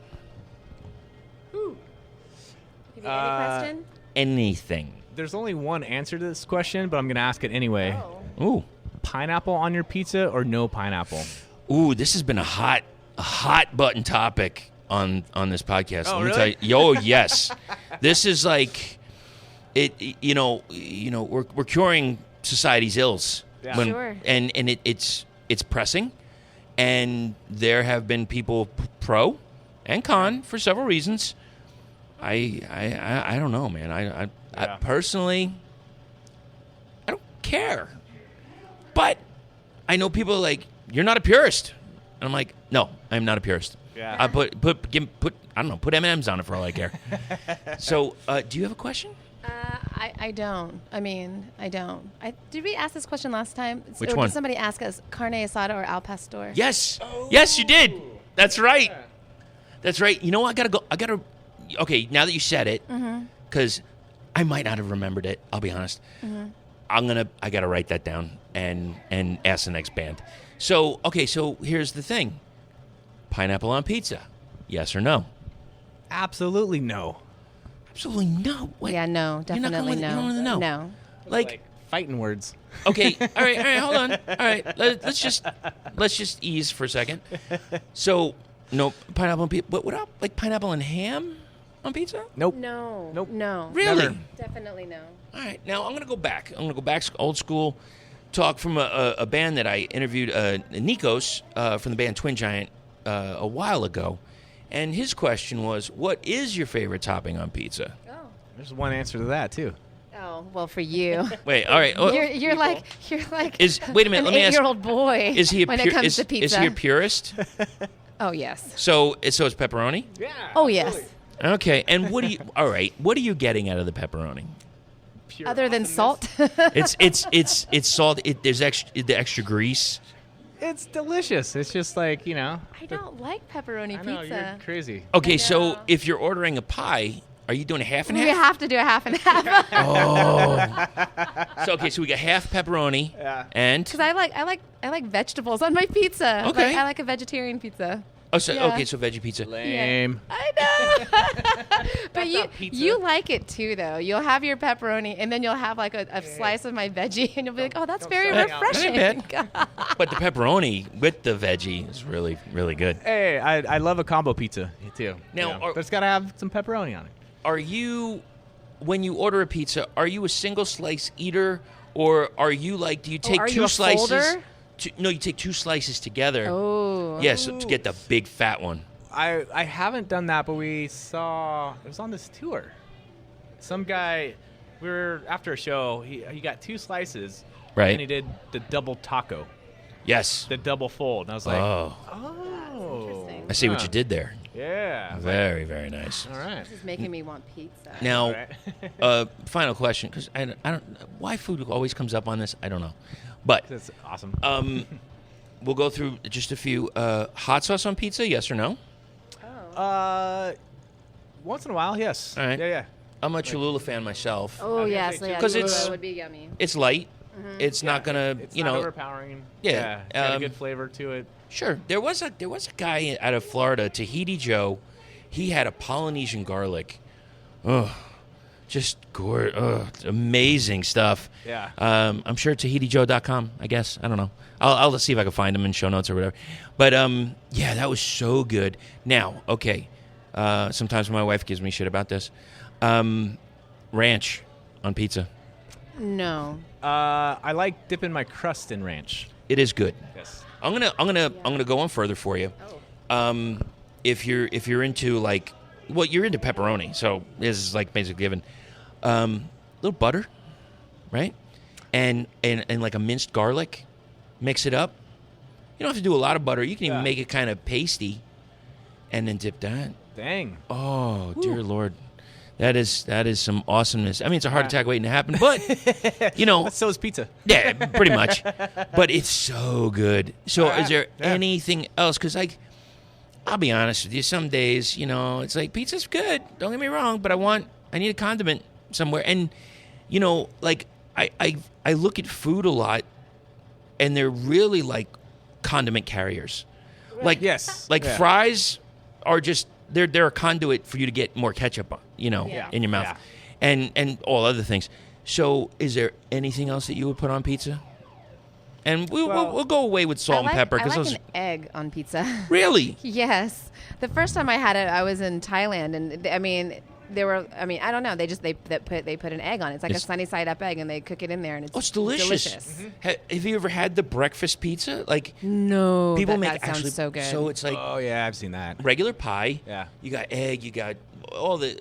Have you any question? Anything. There's only one answer to this question, but I'm going to ask it anyway. Oh. Ooh. Pineapple on your pizza or no pineapple? Ooh, this has been a hot button topic on this podcast. Oh, Let me really? tell you. Oh, yes. This is like it. You know, we're curing society's ills. Yeah. Sure. And it's pressing, and there have been people pro, and con for several reasons. I don't know, man. I personally, I don't care. But I know people are like, you're not a purist. And I'm like, no, I'm not a purist. Yeah. I put I don't know, put M&Ms on it for all I care. So, do you have a question? I don't. I mean, I don't. Did we ask this question last time? Which or one? Did somebody ask us carne asada or al pastor? Yes. Yes, you did. That's right. That's right. You know what? I gotta. Okay, now that you said it, because I might not have remembered it. I'll be honest. I gotta write that down and ask the next band. So okay, so here's the thing: pineapple on pizza, yes or no? Absolutely no. Absolutely no. Wait, Yeah, no, you're not definitely going with- no. you don't want to know. No. Like fighting words. okay, all right, hold on. All right, let's just ease for a second. So no pineapple on pizza. What up? Like pineapple and ham on pizza? Nope. No. Nope. No. Really? Never. Definitely no. All right, now I'm going to go back. I'm going to go back old school, talk from a band that I interviewed, Nikos, from the band Twin Giant, a while ago. And his question was, what is your favorite topping on pizza? Oh. There's one answer to that too. Oh, well, for you. Wait, all right. Oh, You're like wait a minute, an let me ask. 8-year-old boy Is he a when pure, it comes to pizza. is he a purist? Oh, yes. So it's pepperoni? Yeah. Oh, yes. Okay, and what are you getting out of the pepperoni? Pure Other than awesomeness. salt. It's salt. There's the extra grease. It's delicious. It's just like, I don't like pepperoni I know, pizza. you're crazy. Okay, I so know. if you're ordering a pie, are you doing a half and We half? have to do a half and half. So we got half pepperoni and Because I like vegetables on my pizza. Okay. Like, I like a vegetarian pizza. so Yeah. veggie pizza. Lame. I know. But not pizza. you like it too, though. You'll have your pepperoni, and then you'll have like a slice of my veggie, and you'll be like, oh, that's very sell me out. refreshing. That ain't But the pepperoni with the veggie is really, really good. Hey, I love a combo pizza too. Now, but it's got to have some pepperoni on it. Are you, when you order a pizza, are you a single slice eater, or are you like, do you take are two you a slices? folder? No, you take two slices together. Oh. Yes, to get the big fat one. I haven't done that, but we saw it was on this tour. Some guy, we were after a show. He got two slices, Right. And he did the double taco, Yes. the double fold. And I was like, Oh, Interesting. I see what Huh. you did there. yeah. I was Very, very nice. like, all right. This is making me want pizza. Now, All right. final question, because I don't why food always comes up on this. I don't know, but That's awesome. we'll go through just a few. Hot sauce on pizza, yes or no? Once in a while, yes. All right. Yeah. I'm a Cholula fan myself. Oh, Okay, yes. so- Yeah, 'Cause Cholula it's- would be yummy. It's light. It's not gonna, It's you not know. overpowering. Yeah, It's got a good flavor to it. Sure. There was a guy out of Florida, Tahiti Joe. He had a Polynesian garlic. Oh, just gorgeous. Oh, amazing stuff. Yeah. I'm sure TahitiJoe.com, I guess. I don't know. I'll see if I can find them in show notes or whatever. But yeah, that was so good. Now, okay. Sometimes my wife gives me shit about this. Ranch on pizza. No. I like dipping my crust in ranch. It is good. Yes. I'm gonna go on further for you. If you're into like, well, you're into pepperoni, so this is like basically given. Little butter, right? And like a minced garlic, mix it up. You don't have to do a lot of butter. You can even Yeah. make it kind of pasty, and then dip that. Dang. Oh, dear Lord. That is some awesomeness. I mean, it's a heart attack waiting to happen, but, you know, So is pizza. yeah, pretty much. But it's so good. So is there Yeah. anything else? Because, like, I'll be honest with you. Some days, you know, it's like pizza's good. Don't get me wrong, but I need a condiment somewhere. And, you know, like, I look at food a lot, and they're really like condiment carriers. Like, Yes. like Yeah. fries are just they're a conduit for you to get more ketchup, you know, Yeah. in your mouth, Yeah. and all other things. So, is there anything else that you would put on pizza? And we'll go away with salt and pepper I because like those an egg on pizza. really. Yes. The first time I had it, I was in Thailand, and I mean, they were. I mean, I don't know. They put an egg on it. It's like a sunny side up egg, and they cook it in there, and it's delicious. Have you ever had the breakfast pizza? Like no, people make that sounds actually so good. So it's like Oh yeah, I've seen that. regular pie. Yeah. You got egg. You got all the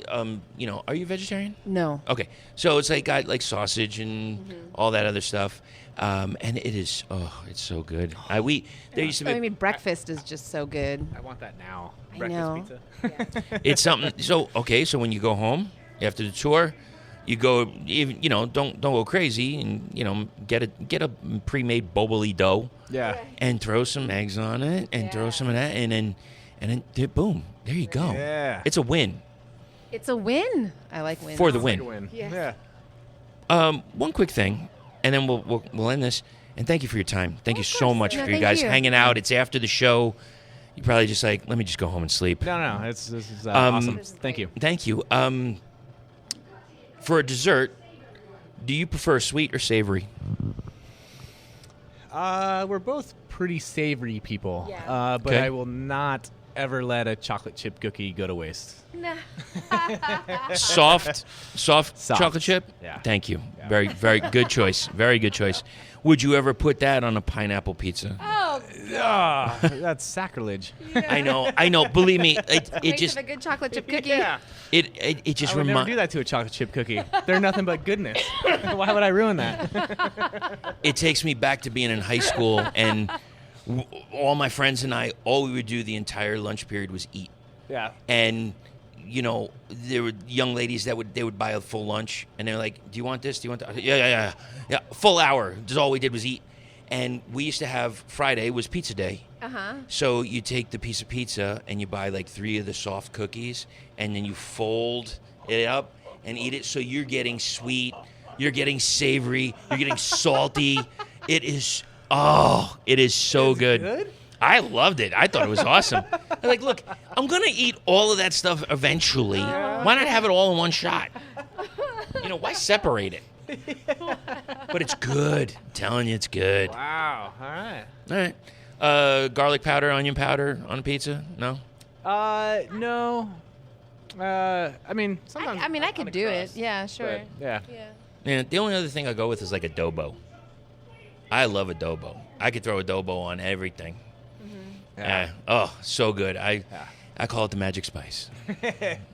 Are you vegetarian? No. Okay, so it's like got like sausage and all that other stuff, and it is it's so good. There used to be. I mean, breakfast is just so good. I want that now. I Breakfast know. pizza. It's something. So when you go home after the tour, you go don't go crazy and get a pre-made boboli dough. Yeah. And throw some eggs on it and throw some of that and then boom, there you go. Yeah. It's a win. It's a win. I like wins. For the Like a win. Yeah. One quick thing, and then we'll end this. And thank you for your time. Thank you so much No, for you thank guys you. hanging out. It's after the show. You probably just like, let me just go home and sleep. No. This is awesome. Thank you. Thank you. For a dessert, do you prefer sweet or savory? We're both pretty savory people, Yeah. but Okay. I will not ever let a chocolate chip cookie go to waste. No. Soft Soft. chocolate chip? Yeah. Thank you. Yeah. Very, very good choice. Very good choice. Would you ever put that on a pineapple pizza? Oh, Ah, that's sacrilege. I know. Believe me, it taste just of a good chocolate chip cookie. Yeah. it just I would never do reminds. that to a chocolate chip cookie. They're nothing but goodness. Why would I ruin that? It takes me back to being in high school, and all my friends and I, all we would do the entire lunch period was eat. Yeah. And there were young ladies that would buy a full lunch, and they're like, "Do you want this? Do you want that?" Yeah. Full hour. Just all we did was eat. And we used to have Friday was pizza day. So you take the piece of pizza and you buy like 3 of the soft cookies, and then you fold it up and eat it. So you're getting sweet, you're getting savory, you're getting salty. It is so good. I loved it. I thought it was awesome. I'm like, look, I'm gonna eat all of that stuff eventually. Why not have it all in one shot? Why separate it? But it's good. I'm telling you, it's good. Wow. All right. All right. Garlic powder, onion powder on a pizza? No? No. I mean, sometimes. I mean, I could on a do crust, it. Yeah, sure. but, yeah. Yeah. Yeah, the only other thing I go with is like adobo. I love adobo. I could throw adobo on everything. Yeah. So good. I call it the magic spice.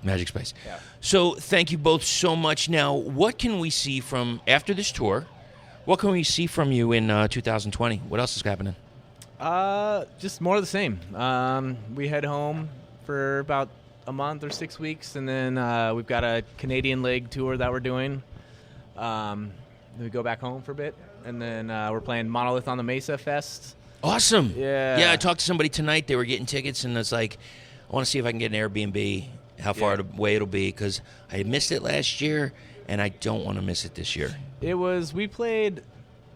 Magic spice. Yeah. So thank you both so much. Now, what can we see from after this tour? What can we see from you in 2020? What else is happening? Just more of the same. We head home for about a month or 6 weeks, and then we've got a Canadian leg tour that we're doing. Then we go back home for a bit, and then we're playing Monolith on the Mesa Fest. Awesome. Yeah. I talked to somebody tonight. They were getting tickets, and it's like, I want to see if I can get an Airbnb, how far away it'll be, because I missed it last year, and I don't want to miss it this year. We played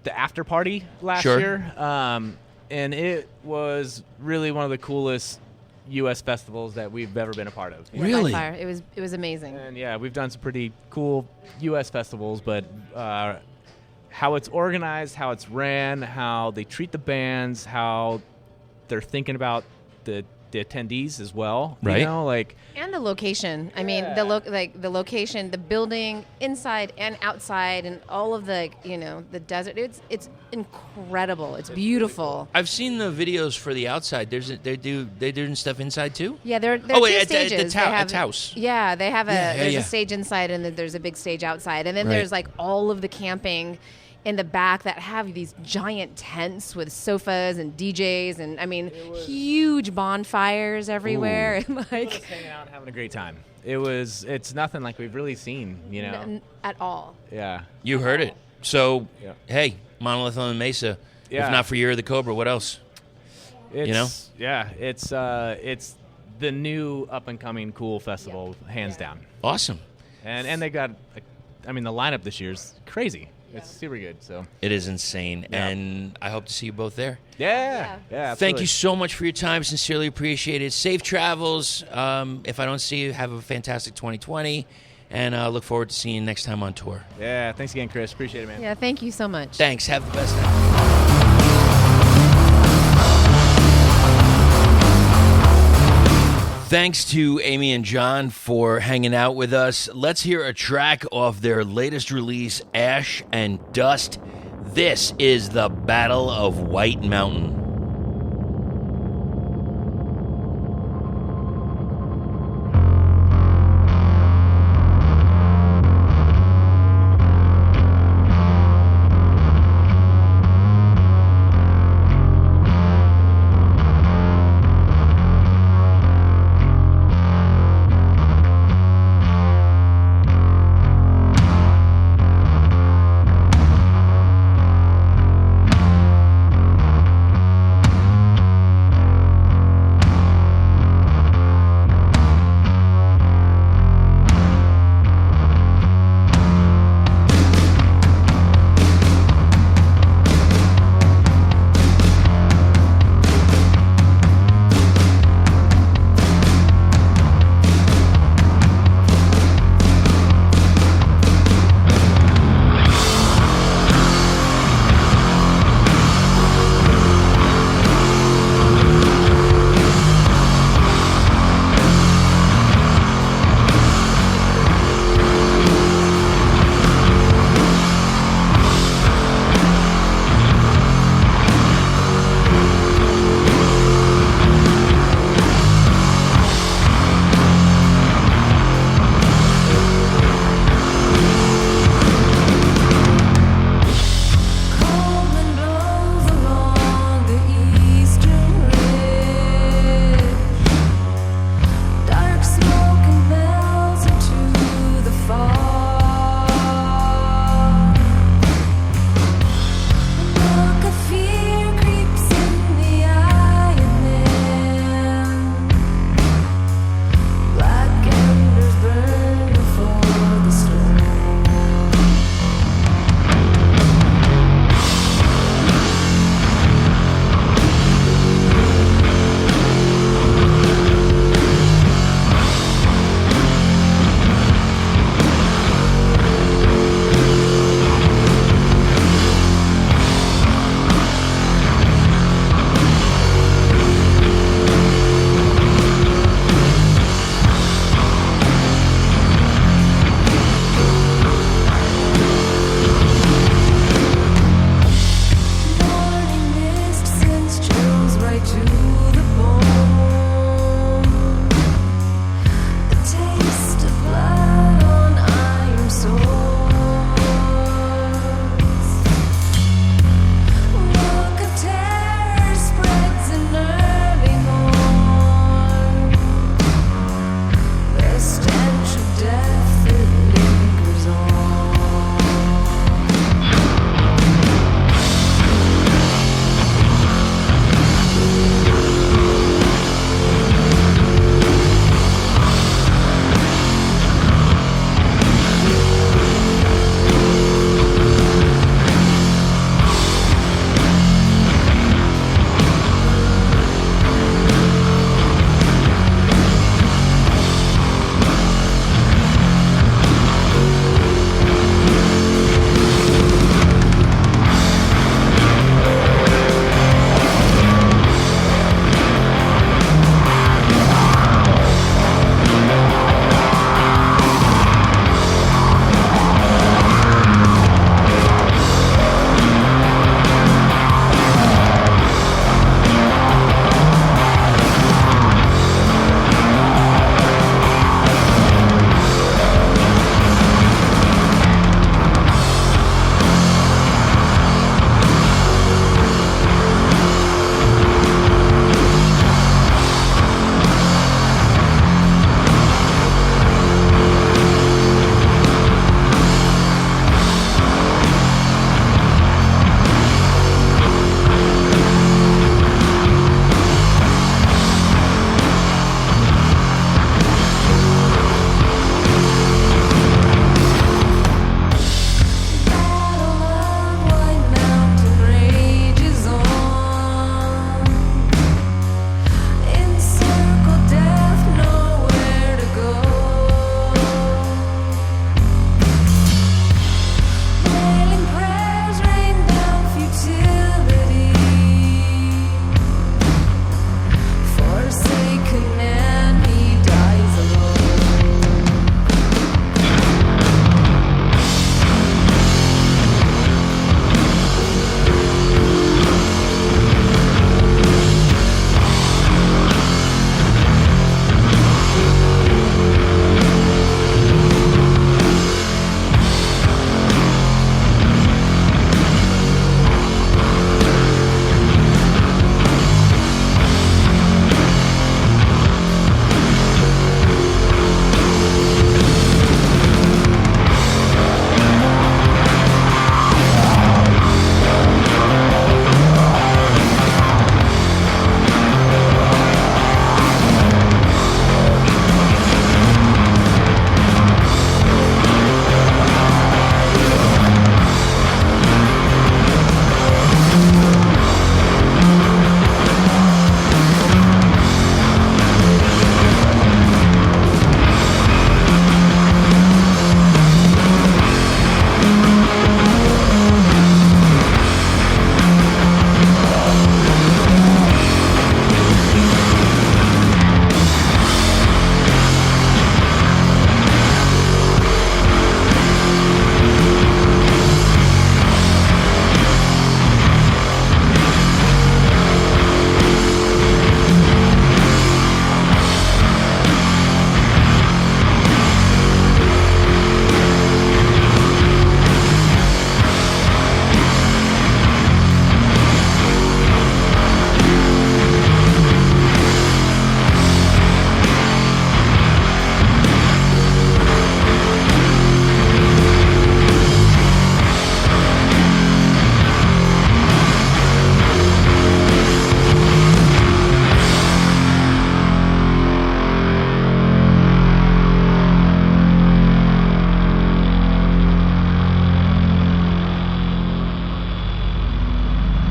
the after party last Sure. year, and it was really one of the coolest U.S. festivals that we've ever been a part of. Really? By far. It was amazing. And yeah, we've done some pretty cool U.S. festivals, but how it's organized, how it's ran, how they treat the bands, how they're thinking about the attendees as well. Right. You know, like And the location. I mean, the location, the building, inside and outside, and all of the the desert. It's incredible. It's beautiful. I've seen the videos for the outside. They're doing stuff inside too. Yeah, they're Oh, wait, two at the stages. house. Yeah, they have there's yeah. a stage inside, and then there's a big stage outside, and then Right. there's like all of the camping in the back that have these giant tents with sofas and DJs, and I mean huge bonfires everywhere, and like just hanging out and having a great time. It's nothing like we've really seen, you know. at all. Yeah. You heard it. So, Yeah. hey, Monolith on the Mesa. Yeah. If not for Year of the Cobra, what else? It's, Yeah, it's the new up and coming cool festival, hands down. Awesome. And they got, the lineup this year's crazy. It's super good. So It is insane, Yeah. and I hope to see you both there. yeah. Thank you so much for your time. Sincerely appreciate it. Safe travels. If I don't see you, have a fantastic 2020, and look forward to seeing you next time on tour. Yeah, thanks again, Chris. Appreciate it, man. Yeah, thank you so much. Thanks. Have the best night. Thanks to Amy and John for hanging out with us. Let's hear a track off their latest release, Ash and Dust. This is the Battle of White Mountain.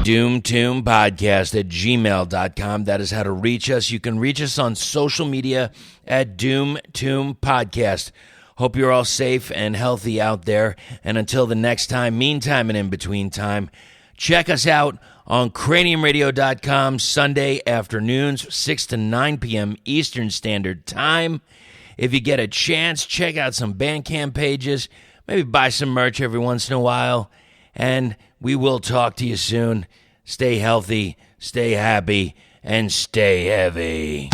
doomtombpodcast@gmail.com. That is how to reach us. You can reach us on social media at doomtombpodcast. Hope you're all safe and healthy out there. And until the next time, meantime and in between time, check us out on craniumradio.com Sunday afternoons, 6 to 9 p.m. Eastern Standard Time. If you get a chance, check out some Bandcamp pages. Maybe buy some merch every once in a while. And we will talk to you soon. Stay healthy, stay happy, and stay heavy.